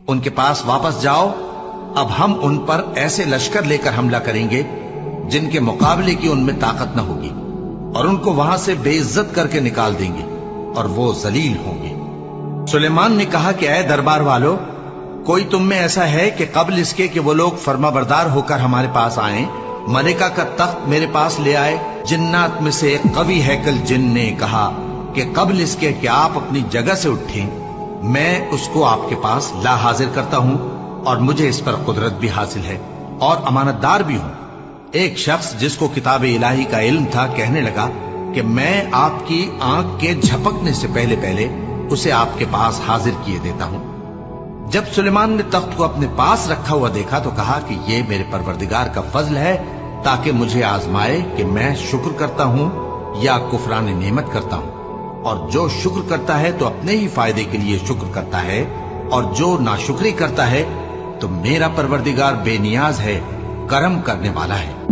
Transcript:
उनके पास वापस जाओ, अब हम उन पर ऐसे लश्कर लेकर हमला करेंगे जिनके मुकाबले की उनमें ताकत न होगी, और उनको वहां से बेइज्जत करके निकाल देंगे और वो जलील होंगे। सुलेमान ने कहा कि ऐ दरबार वालों, कोई तुम में ऐसा है कि कबल इसके कि वो लोग फर्माबरदार होकर हमारे पास आए, मलिका का तख्त मेरे पास ले आए? जिन्नात में से एक कवि हैकल जिन ने कहा कि कबल इसके कि आप अपनी जगह से उठें, मैं उसको आपके पास ला हाजिर करता हूं, और मुझे इस पर कुदरत भी हासिल है और अमानतदार भी हूं। एक शख्स जिसको किताब इलाही का इल्म था कहने लगा कि मैं आपकी आंख के झपकने से पहले पहले उसे आपके पास हाजिर किए देता हूं। जब सुलेमान ने तख्त को अपने पास रखा हुआ देखा तो कहा कि ये मेरे परवरदिगार का फजल है, ताकि मुझे आजमाए कि मैं शुक्र करता हूं या कुफरान नेमत करता हूं। और जो शुक्र करता है तो अपने ही फायदे के लिए शुक्र करता है, और जो नाशुक्री करता है तो मेरा परवरदिगार बेनियाज है, करम करने वाला है।